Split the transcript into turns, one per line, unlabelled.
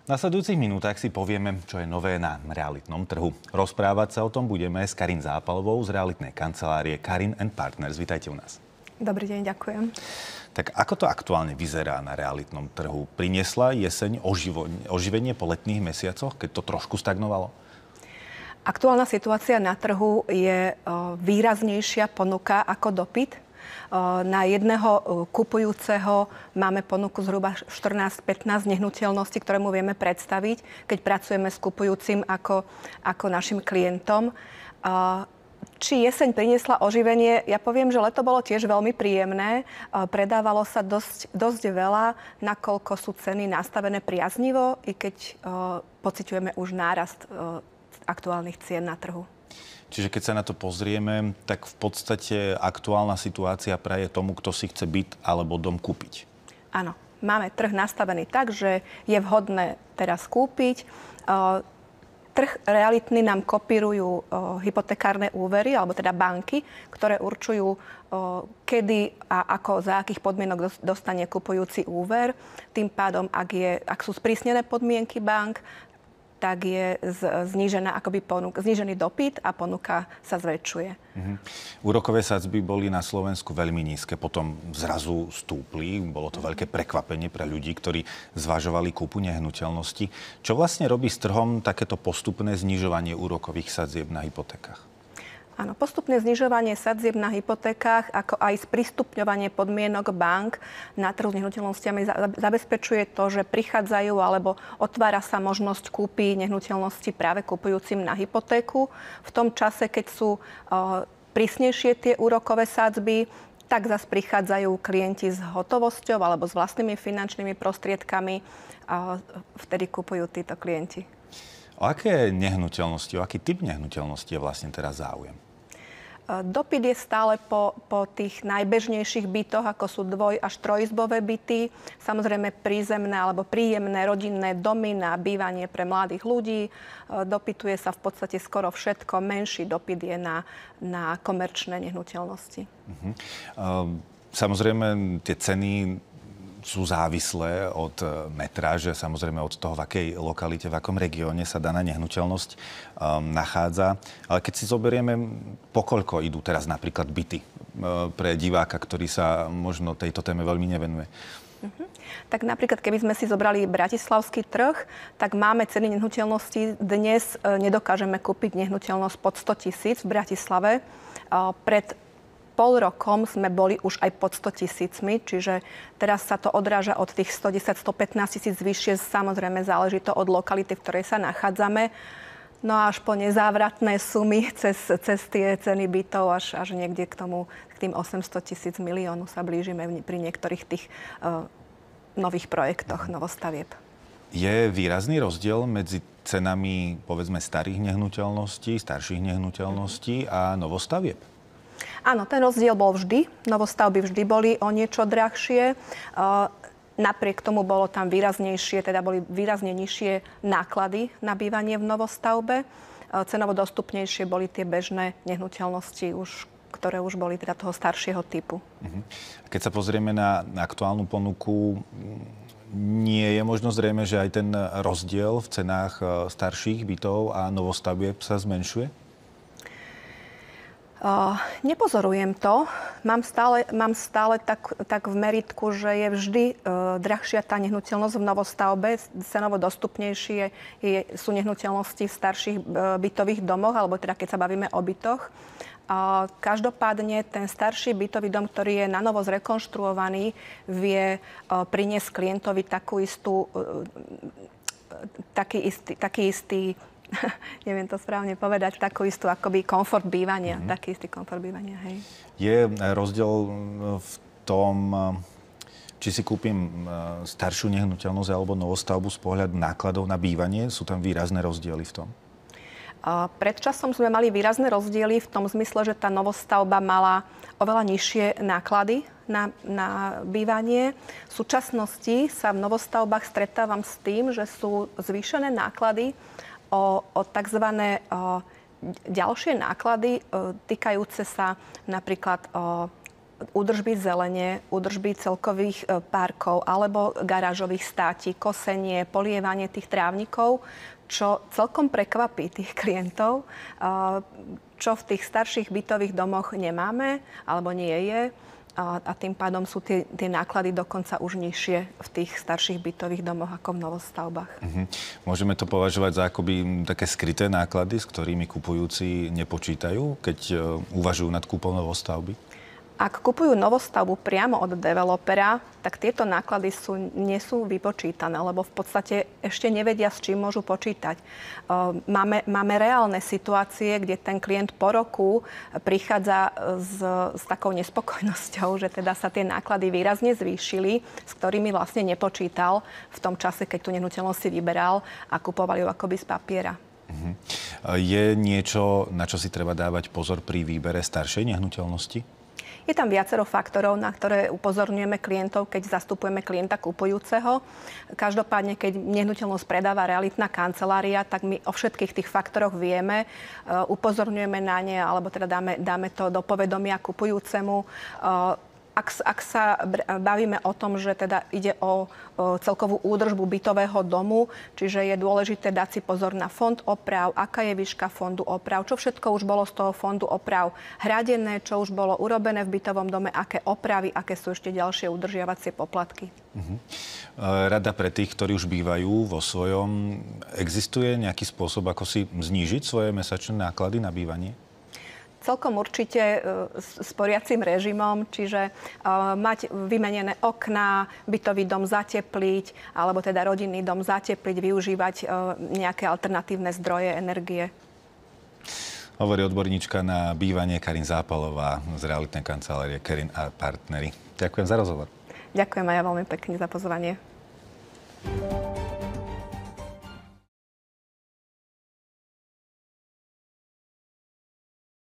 V nasledujúcich minútach si povieme, čo je nové na realitnom trhu. Rozprávať sa o tom budeme s Karin Zápalovou z realitnej kancelárie Karin & Partners. Vítajte u nás.
Dobrý deň, ďakujem.
Tak ako to aktuálne vyzerá na realitnom trhu? Priniesla jeseň oživenie po letných mesiacoch, keď to trošku stagnovalo?
Aktuálna situácia na trhu je výraznejšia ponuka ako dopyt. Na jedného kupujúceho máme ponuku zhruba 14-15 nehnuteľností, ktoré mu vieme predstaviť, keď pracujeme s kupujúcim ako našim klientom. Či jeseň priniesla oživenie? Ja poviem, že leto bolo tiež veľmi príjemné. Predávalo sa dosť veľa, nakoľko sú ceny nastavené priaznivo, i keď pociťujeme už nárast aktuálnych cien na trhu.
Čiže keď sa na to pozrieme, tak v podstate aktuálna situácia praje tomu, kto si chce byt alebo dom kúpiť.
Áno, máme trh nastavený tak, že je vhodné teraz kúpiť. Trh realitný nám kopírujú hypotekárne úvery, alebo teda banky, ktoré určujú, kedy a ako, za akých podmienok dostane kupujúci úver. Tým pádom, ak sú sprísnené podmienky bank, tak je znížený dopyt a ponuka sa zväčšuje.
Úrokové sadzby boli na Slovensku veľmi nízke, potom zrazu stúpli. Bolo to veľké prekvapenie pre ľudí, ktorí zvažovali kúpu nehnuteľnosti. Čo vlastne robí s trhom takéto postupné znižovanie úrokových sadzieb na hypotékach?
Áno, postupné znižovanie sadzieb na hypotékach, ako aj sprístupňovanie podmienok bank na trhu s nehnuteľnostiami zabezpečuje to, že prichádzajú alebo otvára sa možnosť kúpy nehnuteľnosti práve kupujúcim na hypotéku. V tom čase, keď sú prísnejšie tie úrokové sadzby, tak zase prichádzajú klienti s hotovosťou alebo s vlastnými finančnými prostriedkami a vtedy kupujú títo klienti.
O aké nehnuteľnosti, o aký typ nehnuteľnosti je vlastne teraz záujem?
Dopyt je stále po tých najbežnejších bytoch, ako sú dvoj- až trojizbové byty. Samozrejme prízemné alebo príjemné rodinné domy na bývanie pre mladých ľudí. Dopytuje sa v podstate skoro všetko. Menší dopyt je na komerčné nehnuteľnosti.
Samozrejme, tie ceny sú závislé od metráže, samozrejme od toho, v akej lokalite, v akom regióne sa daná nehnuteľnosť nachádza. Ale keď si zoberieme, pokoľko idú teraz napríklad byty pre diváka, ktorý sa možno tejto téme veľmi nevenuje?
Tak napríklad, keby sme si zobrali bratislavský trh, tak máme ceny nehnuteľností. Dnes nedokážeme kúpiť nehnuteľnosť pod 100 000 v Bratislave. Pred pol rokom sme boli už aj pod 100 000, čiže teraz sa to odráža od tých 110-115 000 vyššie. Samozrejme záleží to od lokality, v ktorej sa nachádzame. No a až po nezávratné sumy cez tie ceny bytov až niekde k tým 800 000 miliónov sa blížime pri niektorých tých nových projektoch, novostavieb.
Je výrazný rozdiel medzi cenami, povedzme, starých nehnuteľností, starších nehnuteľností a novostavieb?
Áno, ten rozdiel bol vždy. Novostavby vždy boli o niečo drahšie. Napriek tomu bolo tam boli výrazne nižšie náklady na bývanie v novostavbe. Cenovo dostupnejšie boli tie bežné nehnuteľnosti, ktoré už boli teda toho staršieho typu.
Keď sa pozrieme na aktuálnu ponuku, nie je možno zrejme, že aj ten rozdiel v cenách starších bytov a novostavieb sa zmenšuje?
Nepozorujem to. Mám stále tak v meritku, že je vždy drahšia tá nehnuteľnosť v novostavbe. Cenovo dostupnejšie sú nehnuteľnosti v starších bytových domoch, alebo teda keď sa bavíme o bytoch. Každopádne ten starší bytový dom, ktorý je na novo zrekonštruovaný, vie priniesť klientovi taký istý neviem to správne povedať, takú istú akoby komfort bývania. Taký istý komfort bývania, hej. Je
rozdiel v tom, či si kúpim staršiu nehnuteľnosť alebo novostavbu z pohľadu nákladov na bývanie? Sú tam výrazné rozdiely v tom?
Pred časom sme mali výrazné rozdiely v tom zmysle, že tá novostavba mala oveľa nižšie náklady na bývanie. V súčasnosti sa v novostavbách stretávam s tým, že sú zvýšené náklady o tzv. Ďalšie náklady týkajúce sa napríklad údržby zelene, údržby celkových parkov alebo garážových státí, kosenie, polievanie tých trávnikov, čo celkom prekvapí tých klientov, čo v tých starších bytových domoch nemáme alebo nie je. A tým pádom sú tie náklady dokonca už nižšie v tých starších bytových domoch ako v novostavbách.
Môžeme to považovať za akoby také skryté náklady, s ktorými kupujúci nepočítajú, keď uvažujú nad kúpou novostavby?
Ak kupujú novostavbu priamo od developera, tak tieto náklady nie sú vypočítané, lebo v podstate ešte nevedia, s čím môžu počítať. Máme reálne situácie, kde ten klient po roku prichádza s takou nespokojnosťou, že teda sa tie náklady výrazne zvýšili, s ktorými vlastne nepočítal v tom čase, keď tú nehnuteľnosť si vyberal a kupovali ju akoby z papiera.
Je niečo, na čo si treba dávať pozor pri výbere staršej nehnuteľnosti?
Je tam viacero faktorov, na ktoré upozorňujeme klientov, keď zastupujeme klienta kupujúceho. Každopádne, keď nehnuteľnosť predáva realitná kancelária, tak my o všetkých tých faktoroch vieme, upozorňujeme na ne, alebo teda dáme to do povedomia kupujúcemu. Ak sa bavíme o tom, že teda ide o celkovú údržbu bytového domu, čiže je dôležité dať si pozor na fond oprav, aká je výška fondu oprav, čo všetko už bolo z toho fondu oprav hradené, čo už bolo urobené v bytovom dome, aké opravy, aké sú ešte ďalšie udržiavacie poplatky.
Rada pre tých, ktorí už bývajú vo svojom, existuje nejaký spôsob, ako si znížiť svoje mesačné náklady na bývanie?
Celkom určite s poriacim režimom, čiže mať vymenené okná, bytový dom zatepliť, alebo teda rodinný dom zatepliť, využívať nejaké alternatívne zdroje energie.
Hovorí odborníčka na bývanie Karin Zápalová z realitnej kancelárie Kerin a partneri. Ďakujem za rozhovor.
Ďakujem aj ja veľmi pekne za pozvanie.